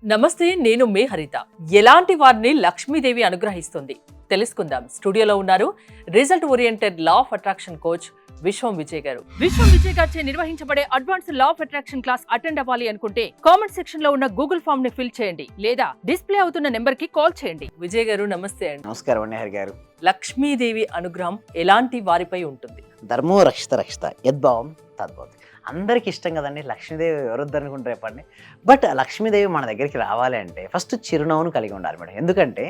నమస్తే, నేను మీ హరిత. ఎలాంటి వారిని లక్ష్మీదేవి అనుగ్రహిస్తుంది తెలుసుకుందాం. స్టూడియోలో ఉన్నారు result oriented law of attraction coach విశ్వం విజయ్ గారు. విశ్వం విజయ్ గారిచే నిర్వహించబడే advanced law of attraction class attend అవ్వాలి అనుకుంటే కామెంట్ సెక్షన్ లో ఉన్న గూగుల్ ఫామ్ ని ఫిల్ చేయండి లేదా డిస్ప్లే అవుతున్న నెంబర్ కి కాల్ చేయండి. విజయ్ గారు నమస్తే అండి. నమస్కారం అండి హరి గారు. లక్ష్మీదేవి అనుగ్రహం ఎలాంటి వారిపై ఉంటుంది? ధర్మో రక్షిత రక్షిత యద్భావం తద్భవతి. అందరికి ఇష్టం కదండి. లక్ష్మీదేవి ఎవరొద్దు అనుకుంటారు చెప్పండి. బట్ లక్ష్మీదేవి మన దగ్గరికి రావాలి అంటే ఫస్ట్ చిరునవ్వును కలిగి ఉండాలి మేడం. ఎందుకంటే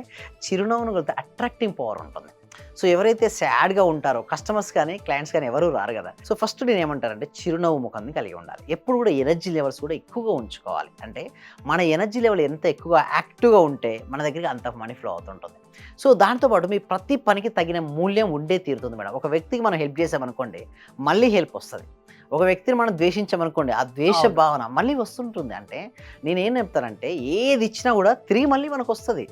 చిరునవ్వును కలిగితే అట్రాక్టింగ్ పవర్ ఉంటుంది. సో ఎవరైతే సాడ్గా ఉంటారో కస్టమర్స్ కానీ క్లయింట్స్ కానీ ఎవరు రారు కదా. సో ఫస్ట్ నేను ఏమంటారంటే చిరునవ్వు ముఖాన్ని కలిగి ఉండాలి. ఎప్పుడు కూడా ఎనర్జీ లెవెల్స్ కూడా ఎక్కువగా ఉంచుకోవాలి. అంటే మన ఎనర్జీ లెవెల్ ఎంత ఎక్కువగా యాక్టివ్గా ఉంటే మన దగ్గరికి అంత మనీ ఫ్లో అవుతుంటుంది. సో దాంతోపాటు మీ ప్రతి పనికి తగిన మూల్యం ఉండే తీరుతుంది మేడం. ఒక వ్యక్తికి మనం హెల్ప్ చేసామనుకోండి మళ్ళీ హెల్ప్ వస్తుంది. ఒక వ్యక్తిని మనం ద్వేషించామనుకోండి ఆ ద్వేష భావన మళ్ళీ వస్తుంటుంది. అంటే నేనేం చెప్తానంటే ఏది ఇచ్చినా కూడా తిరిగి మళ్ళీ మనకు వస్తుంది.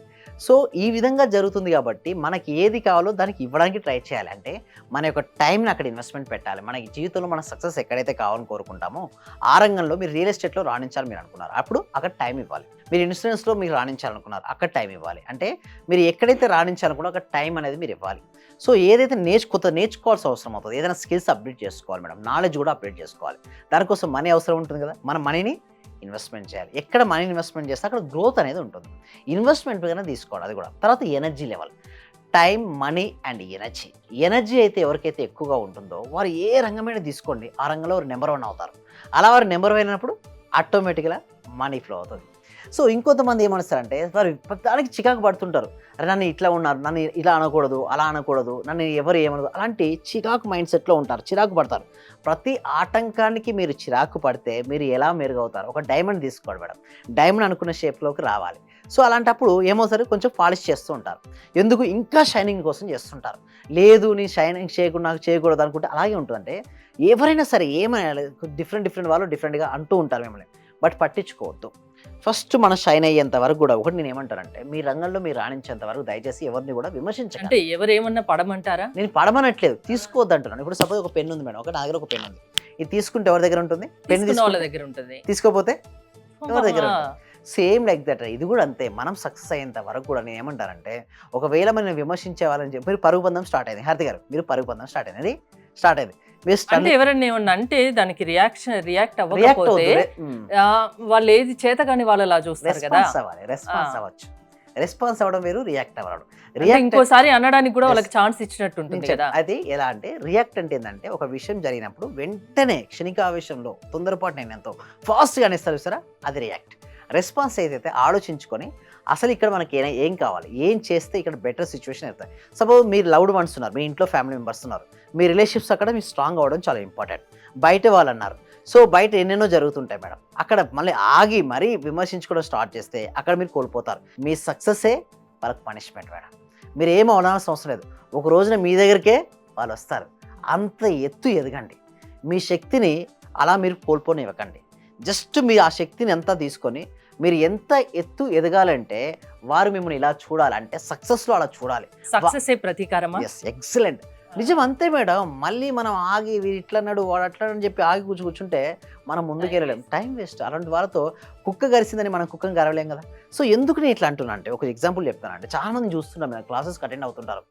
సో ఈ విధంగా జరుగుతుంది కాబట్టి మనకి ఏది కావాలో దానికి ఇవ్వడానికి ట్రై చేయాలి. అంటే మన యొక్క టైంని అక్కడ ఇన్వెస్ట్మెంట్ పెట్టాలి. మనకి జీవితంలో మన సక్సెస్ ఎక్కడైతే కావాలని కోరుకుంటామో ఆ రంగంలో మీరు రియల్ ఎస్టేట్లో రాణించాలి మీరు అనుకున్నారు, అప్పుడు అక్కడ టైం ఇవ్వాలి. మీరు ఇన్సూరెన్స్లో మీరు రాణించాలనుకున్నారు, అక్కడ టైం ఇవ్వాలి. అంటే మీరు ఎక్కడైతే రాణించాలనుకున్నారో అక్కడ టైం అనేది మీరు ఇవ్వాలి. సో ఏదైతే నేర్చుకోవాల్సిన అవసరం అవుతుంది, ఏదైనా స్కిల్స్ అప్డేట్ చేసుకోవాలి మేడం, నాలెడ్జ్ కూడా అప్డేట్ చేసుకోవాలి. దానికోసం మనీ అవసరం ఉంటుంది కదా. మన మనీని ఇన్వెస్ట్మెంట్ చేయాలి. ఎక్కడ మనీ ఇన్వెస్ట్మెంట్ చేస్తే అక్కడ గ్రోత్ అనేది ఉంటుంది. ఇన్వెస్ట్మెంట్ కన్నా తీసుకోవాలి. అది కూడా తర్వాత energy level, time, money and energy. Energy అయితే ఎవరికైతే ఎక్కువగా ఉంటుందో వారు ఏ రంగమైనా తీసుకోండి ఆ రంగంలో వారు నెంబర్ 1 అవుతారు. అలా వారు నెంబర్ 1 అయినప్పుడు ఆటోమేటిక్గా మనీ ఫ్లో అవుతుంది. సో ఇంకొంతమంది ఏమనిస్తారంటే వారు దానికి చికాకు పడుతుంటారు. అరే నన్ను ఇట్లా ఉన్నారు, నన్ను ఇలా అనకూడదు, అలా అనకూడదు, నన్ను ఎవరు ఏమనదు, అలాంటి చికాకు మైండ్ సెట్లో ఉంటారు, చిరాకు పడతారు. ప్రతి ఆటంకానికి మీరు చిరాకు పడితే మీరు ఎలా మెరుగవుతారు? ఒక డైమండ్ తీసుకోండి మేడం. డైమండ్ అనుకున్న షేప్లోకి రావాలి. సో అలాంటప్పుడు ఏమవుతారు, కొంచెం పాలిష్ చేస్తూ ఉంటారు. ఎందుకు? ఇంకా షైనింగ్ కోసం చేస్తుంటారు. లేదు నీ షైనింగ్ చేయకుండా నాకు చేయకూడదు అనుకుంటే అలాగే ఉంటుందంటే ఎవరైనా సరే ఏమైనా డిఫరెంట్ వాళ్ళు డిఫరెంట్గా అంటూ ఉంటారు మిమ్మల్ని. బట్ పట్టించుకోవద్దు. ఫస్ట్ మనం షైన్ అయ్యేంత వరకు కూడా ఒకటి నేను ఏమంటానంటే మీ రంగంలో మీరు రాణించేంత వరకు దయచేసి ఎవరిని కూడా విమర్శించండి. అంటే ఎవరేమన్నా పడమంటారా? నేను పడమనట్లేదు, తీసుకోవద్దు అంటున్నాను. ఇప్పుడు సపోజ్ ఒక పెన్ ఉంది మేడం, ఒక నా దగ్గర ఒక పెన్ ఉంది. ఇది తీసుకుంటే ఎవరి దగ్గర ఉంటుంది? పెన్ వాళ్ళ దగ్గర ఉంటుంది. తీసుకోపోతే ఎవరి దగ్గర ఉంటుంది? సేమ్ లైక్ దట్ ఇది కూడా అంతే. మనం సక్సెస్ అయ్యేంత వరకు కూడా నేను ఏమంటానంటే ఒకవేళ మనం విమర్శించే వాళ్ళని చెప్పి మీరు పరుగు పందం స్టార్ట్ అయింది. హారతి గారు మీరు పరుగు పందం స్టార్ట్ అయింది. అంటే ఎవరైనా ఏమన్నా అంటే దానికి రియాక్ట్ అవ్వకపోతే వాళ్ళు ఏది చేత కానీ వాళ్ళలా చూస్తారు కదా. రెస్పాన్స్ అవ్వడం వేరు, రియాక్ట్ అవ్వడం. ఇంకోసారి అనడానికి కూడా వాళ్ళకి ఛాన్స్ ఇచ్చినట్టు ఉంటుంది కదా. అది ఎలా అంటే రియాక్ట్ అంటే ఏంటంటే ఒక విషయం జరిగినప్పుడు వెంటనే క్షణికావేశంలో తొందరపాటు నేను ఎంతో ఫాస్ట్గా అనేస్తారు చూసారా, అది రియాక్ట్. రెస్పాన్స్ ఏదైతే ఆలోచించుకొని అసలు ఇక్కడ మనకి ఏం కావాలి, ఏం చేస్తే ఇక్కడ బెటర్ సిచ్యువేషన్ అవుతాయి. సపోజ్ మీరు లవ్డ్ వన్స్ ఉన్నారు, మీ ఇంట్లో ఫ్యామిలీ మెంబర్స్ ఉన్నారు, మీ రిలేషన్షిప్స్ అక్కడ మీరు స్ట్రాంగ్ అవ్వడం చాలా ఇంపార్టెంట్. బయట వాళ్ళు అన్నారు, సో బయట ఎన్నెన్నో జరుగుతుంటాయి మేడం. అక్కడ మళ్ళీ ఆగి మరీ విమర్శించుకోవడం స్టార్ట్ చేస్తే అక్కడ మీరు కోల్పోతారు. మీ సక్సెస్సే వాళ్ళకి పనిష్మెంట్ మేడం. మీరు ఏం అవనాల్సిన అవసరం లేదు. ఒక రోజున మీ దగ్గరికే వాళ్ళు వస్తారు. అంత ఎత్తు ఎదగండి. మీ శక్తిని అలా మీరు కోల్పోనివ్వకండి. జస్ట్ మీరు ఆ శక్తిని అంతా తీసుకొని మీరు ఎంత ఎత్తు ఎదగాలంటే వారు మిమ్మల్ని ఇలా చూడాలి, అంటే సక్సెస్లో అలా చూడాలి. సక్సెస్ ప్రతీకారమా? Yes, excellent. నిజం అంతే మేడం. మళ్ళీ మనం ఆగి వీరు ఇట్లా అన్నాడు వాడు అట్లా అని చెప్పి ఆగి కూర్చుంటే మనం ముందుకు వెళ్ళలేం, టైం వేస్ట్. అలాంటి వాళ్ళతో కుక్క గరిసిందని మనం కుక్కను గరవలేం కదా. సో ఎందుకు నేను ఇట్లా అంటున్నా అంటే ఒక ఎగ్జాంపుల్ చెప్తానంటే చాలా మంది చూస్తున్నాం, మేము క్లాసెస్కి అటెండ్ అవుతుంటారు.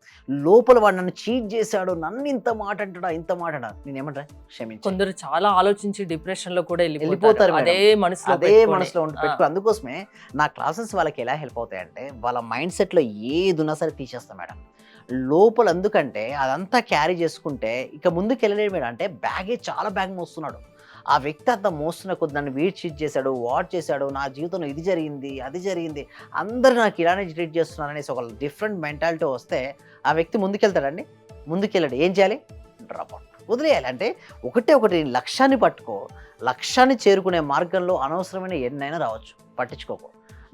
లోపల వాడు నన్ను చీట్ చేశాడు, నన్ను ఇంత మాట అంటాడా, ఇంత మాట అంటా, నేను ఏమంటా క్షమించి. కొందరు చాలా ఆలోచించి డిప్రెషన్ లో కూడా వెళ్ళిపోతారు. అదే మనసులో పెట్టుకో. అందుకోసమే నా క్లాసెస్ వాళ్ళకి ఎలా హెల్ప్ అవుతాయంటే వాళ్ళ మైండ్ సెట్లో ఏది ఉన్నా సరే తీసేస్తాం మేడం లోపల. ఎందుకంటే అదంతా క్యారీ చేసుకుంటే ఇక ముందుకు వెళ్ళలేడు మేడం. అంటే చాలా బ్యాగ్ మోస్తున్నాడు ఆ వ్యక్తి. అంతా మోస్తున్న కొద్ది నన్ను వీడ్ చీట్ చేశాడు, వాట్ చేశాడు, నా జీవితంలో ఇది జరిగింది అది జరిగింది, అందరూ నాకు ఇలానే ట్రీట్ చేస్తున్నారు అనేసి ఒక డిఫరెంట్ మెంటాలిటీ వస్తే ఆ వ్యక్తి ముందుకెళ్తాడండి? ముందుకెళ్ళాడు. ఏం చేయాలి? డ్రాప్ అవుట్, వదిలేయాలి. అంటే ఒకటి లక్ష్యాన్ని పట్టుకో. లక్ష్యాన్ని చేరుకునే మార్గంలో అనవసరమైన ఎన్నైనా రావచ్చు, పట్టించుకోకు.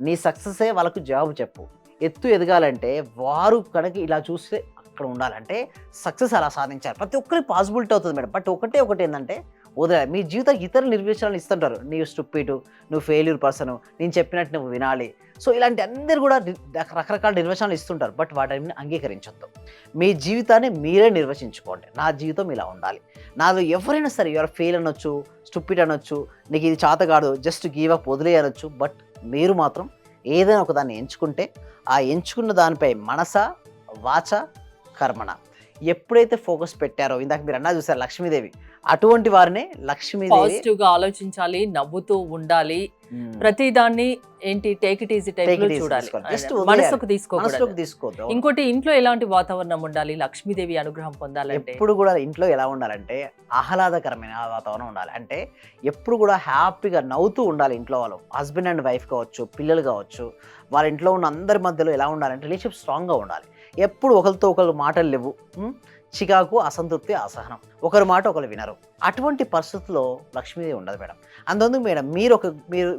నీ సక్సెసే వాళ్ళకు జవాబు చెప్పు. ఎత్తు ఎదగాలంటే వారు కనుక ఇలా చూస్తే అక్కడ ఉండాలంటే సక్సెస్ అలా సాధించాలి. ప్రతి ఒక్కరికి పాసిబిలిటీ అవుతుంది మేడం. బట్ ఒకటి ఏంటంటే వదిలేదు. మీ జీవితానికి ఇతర నిర్వచనాలు ఇస్తుంటారు. నీవు స్టూపిడ్, నువ్వు ఫెయిల్యూర్ పర్సన్, నేను చెప్పినట్టు నువ్వు వినాలి. సో ఇలాంటి అందరు కూడా రకరకాల నిర్వచనాలు ఇస్తుంటారు. బట్ వాటిని అంగీకరించొద్దు. మీ జీవితాన్ని మీరే నిర్వచించుకోండి. నా జీవితం ఇలా ఉండాలి. నాలో ఎవరైనా సరే ఎవరు ఫెయిల్ అనొచ్చు, స్టూపిడ్ అనొచ్చు, నీకు ఇది చేత కాదు, జస్ట్ గివ్ అప్ వదిలే అనొచ్చు. బట్ మీరు మాత్రం ఏదైనా ఒక దాన్ని ఎంచుకుంటే ఆ ఎంచుకున్న దానిపై మనస, వాచ, కర్మణ ఎప్పుడైతే ఫోకస్ పెట్టారో, ఇందాక మీరు అన్నా చూసారు లక్ష్మీదేవి, అటువంటి వారినే లక్ష్మీదేవి. పాజిటివ్ గా ఆలోచించాలి, నవ్వుతూ ఉండాలి, మ్మ్. ప్రతి దాన్ని ఏంటి take it easy type Take లో it easy చూడాలి, తీసుకోవాలి. Just మనసుకు మనసులోకి తీసుకోకూడదు. తీసుకోవద్దు. ఇంకోటి, ఇంట్లో ఎలాంటి వాతావరణం ఉండాలి లక్ష్మీదేవి అనుగ్రహం పొందాలంటే? ఎప్పుడు కూడా ఇంట్లో ఎలా ఉండాలంటే ఆహ్లాదకరమైన వాతావరణం ఉండాలి. అంటే ఎప్పుడు కూడా హ్యాపీగా నవ్వుతూ ఉండాలి ఇంట్లో వాళ్ళు. హస్బెండ్ అండ్ వైఫ్ కావచ్చు, పిల్లలు కావచ్చు, వాళ్ళ ఇంట్లో ఉన్న అందరి మధ్యలో ఎలా ఉండాలంటే రిలేషన్షిప్ స్ట్రాంగ్గా ఉండాలి. ఎప్పుడు ఒకరితో ఒకరు మాటలు లేవు, చికాకు, అసంతృప్తి, అసహనం, ఒకరి మాట ఒకరు వినరు. అటువంటి పరిస్థితుల్లో లక్ష్మీదేవి ఉండదు మేడం. అందుకు మేడం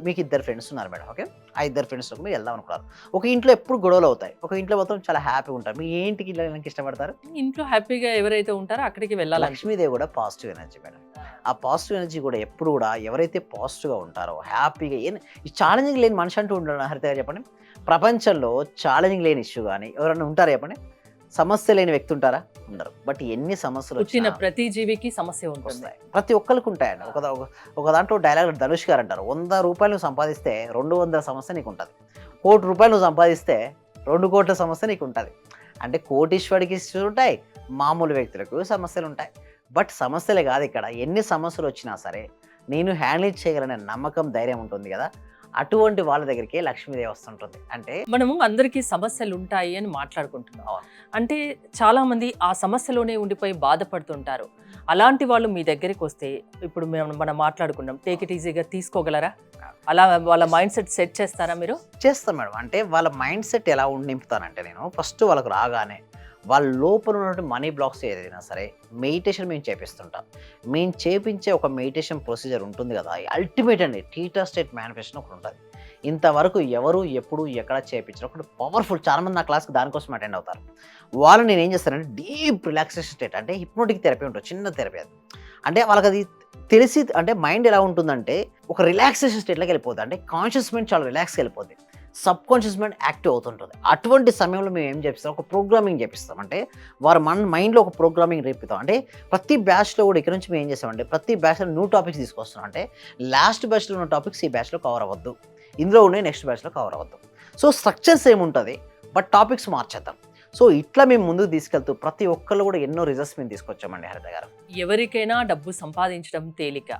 మీకు ఇద్దరు ఫ్రెండ్స్ ఉన్నారు మేడం. ఓకే, ఆ ఇద్దరు ఫ్రెండ్స్తో మీరు వెళ్దాం అనుకున్నారు. ఒక ఇంట్లో ఎప్పుడు గొడవలు అవుతాయి, ఒక ఇంట్లో మొత్తం చాలా హ్యాపీగా ఉంటారు. మీ ఏంటికి వెళ్ళడానికి ఇష్టపడతారు? ఇంట్లో హ్యాపీగా ఎవరైతే ఉంటారో అక్కడికి వెళ్ళాలి. లక్ష్మీదేవి కూడా పాజిటివ్ ఎనర్జీ మేడం. ఆ పాజిటివ్ ఎనర్జీ కూడా ఎప్పుడు కూడా ఎవరైతే పాజిటివ్గా ఉంటారో, హ్యాపీగా ఈ ఛాలెంజింగ్ లేని మనిషి అంటూ ఉంటాడు హరిత గారు చెప్పండి. ప్రపంచంలో ఛాలెంజింగ్ లేని ఇష్యూ కానీ ఎవరైనా ఉంటారా చెప్పండి? సమస్య లేని వ్యక్తి ఉంటారా? ఉండరు. బట్ ఎన్ని సమస్యలు వచ్చిన వచ్చినా ప్రతి జీవికి సమస్య ఉంటుంది. వస్తాయి. ప్రతి ఒక్కరికి ఉంటాయండి. ఒక దాంట్లో డైలాగ్ ధనుష్ గారు అంటారు, 100 రూపాయలు నువ్వు సంపాదిస్తే 200 సమస్య నీకు ఉంటుంది, 1 కోటి రూపాయలు నువ్వు సంపాదిస్తే 2 కోట్ల సమస్య నీకు ఉంటుంది. అంటే కోటీశ్వడికి ఇష్యూస్ ఉంటాయి, మామూలు వ్యక్తులకు సమస్యలు ఉంటాయి. బట్ సమస్యలే కాదు ఇక్కడ, ఎన్ని సమస్యలు వచ్చినా సరే నేను హ్యాండిల్ చేయగలనే నమ్మకం, ధైర్యం ఉంటుంది కదా, అటువంటి వాళ్ళ దగ్గరికి లక్ష్మీదేవి వస్తుంటుంది. అంటే మనము అందరికీ సమస్యలు ఉంటాయి అని మాట్లాడుకుంటున్నాం. అవును. అంటే చాలా మంది ఆ సమస్యలోనే ఉండిపోయి బాధపడుతుంటారు. అలాంటి వాళ్ళు మీ దగ్గరికి వస్తే, ఇప్పుడు మనం మాట్లాడుకున్నాం, టేక్ ఇట్ ఈజీగా తీసుకోగలరా? అలా వాళ్ళ మైండ్ సెట్ చేస్తారా మీరు? చేస్తాం మేడం. అంటే వాళ్ళ మైండ్ సెట్ ఎలా నింపుతానంటే, నేను ఫస్ట్ వాళ్ళకు రాగానే వాళ్ళ లోపల ఉన్నటువంటి మనీ బ్లాక్స్ ఏదైనా సరే మెడిటేషన్ మేము చేపిస్తుంటాం. మేము చేపించే ఒక మెడిటేషన్ ప్రొసీజర్ ఉంటుంది కదా, అల్టిమేట్ అండి, టీటా స్టేట్ మేనిఫెస్టేషన్ ఒకటి ఉంటుంది. ఇంతవరకు ఎవరు ఎప్పుడు ఎక్కడ చేయించారు, ఒకటి పవర్ఫుల్. చాలామంది నా క్లాస్కి దానికోసం అటెండ్ అవుతారు. వాళ్ళు నేను ఏం చేస్తానంటే డీప్ రిలాక్సేషన్ స్టేట్, అంటే హిప్నోటిక్ థెరపీ ఉంటుంది, చిన్న థెరపీ అది. అంటే వాళ్ళకి అది తెలిసి, అంటే మైండ్ ఎలా ఉంటుందంటే ఒక రిలాక్సేషన్ స్టేట్లోకి వెళ్ళిపోతుంది. అంటే కాన్షియస్ మైండ్ చాలా రిలాక్స్గా వెళ్ళిపోతుంది, సబ్ కాన్షియస్ మైండ్ యాక్టివ్ అవుతుంటుంది. అటువంటి సమయంలో మేము ఏం చేపిస్తాం, ఒక ప్రోగ్రామింగ్ చేపిస్తాం. అంటే వారు మన మైండ్లో ఒక ప్రోగ్రామింగ్ రేపుతాం. అంటే ప్రతి బ్యాచ్లో కూడా ఇక్కడ నుంచి మేము ఏం చేస్తామంటే ప్రతి బ్యాచ్లో న్యూ టాపిక్స్ తీసుకొస్తున్నాం. అంటే లాస్ట్ బ్యాచ్లో ఉన్న టాపిక్స్ ఈ బ్యాచ్లో కవర్ అవ్వద్దు, ఇందులో ఉండే నెక్స్ట్ బ్యాచ్లో కవర్ అవ్వద్దు. సో స్ట్రక్చర్స్ ఏముంటుంది, బట్ టాపిక్స్ మార్చేద్దాం. సో ఇట్లా మేము ముందుకు తీసుకెళ్తూ ప్రతి ఒక్కళ్ళు కూడా ఎన్నో రిజల్ట్స్ మేము తీసుకొచ్చామండి హరిత గారు. ఎవరికైనా డబ్బు సంపాదించడం తేలిక,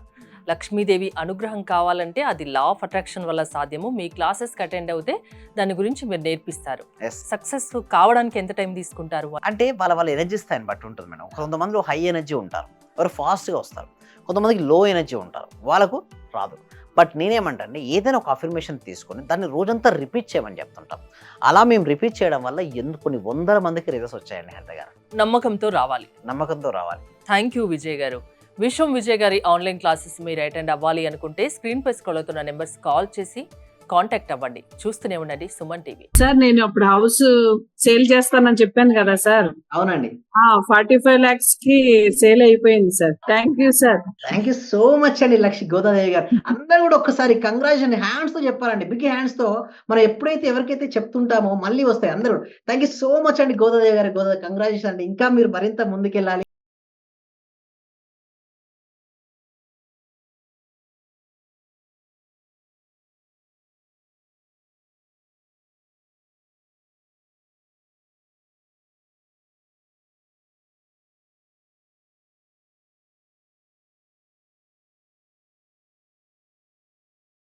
లక్ష్మీదేవి అనుగ్రహం కావాలంటే అది లా ఆఫ్ అట్రాక్షన్ వల్ల సాధ్యము. మీ క్లాసెస్కి అటెండ్ అవుతే దాని గురించి మీరు నేర్పిస్తారు. Yes. సక్సెస్ కావడానికి ఎంత టైం తీసుకుంటారు? అంటే వాళ్ళ ఎనర్జీ స్థాయిని బట్టి ఉంటుంది మేడం. కొంతమందిలో హై ఎనర్జీ ఉంటారు, వారు ఫాస్ట్గా వస్తారు. కొంతమందికి లో ఎనర్జీ ఉంటారు, వాళ్ళకు రాదు. బట్ నేనేమంటే ఏదైనా ఒక అఫర్మేషన్ తీసుకొని దాన్ని రోజంతా రిపీట్ చేయమని చెప్తుంటాం. అలా మేము రిపీట్ చేయడం వల్ల కొన్ని 100 మందికి రిజల్ట్స్ వచ్చాయండి హరిత గారు. నమ్మకంతో రావాలి. నమ్మకంతో రావాలి. థ్యాంక్ యూ విజయ్ గారు. విశ్వం విజయ్ గారి ఆన్లైన్ క్లాసెస్ మీరు అటెండ్ అవ్వాలి అనుకుంటే స్క్రీన్ పై స్క్రోల్ అవుతున్న నెంబర్స్ కాల్ చేసి కాంటాక్ట్ అవ్వండి. చూస్తూనే ఉండండి సుమన్ టీవీ. సార్, నేను అప్పుడు హౌస్ సేల్ చేస్తానని చెప్పాను కదా సార్, అవునండి. 45 lakhs కి సేల్ అయిపోయింది sir. Thank you sir. Thank you so much అండి గోదాదేవి గారు. అందరూ కూడా ఒక్కసారి కంగ్రాచులేషన్ హ్యాండ్స్ తో చెప్పాలండి, బిగ్ హ్యాండ్స్ తో. మనం ఎప్పుడైతే ఎవరికైతే చెప్తుంటామో మళ్ళీ వస్తాయి అందరూ. థ్యాంక్ యూ సో మచ్ అండి గోదాదేవి గారు. కంగ్రాచులేషన్ అండి. ఇంకా మీరు మరింత ముందుకెళ్ళాలి.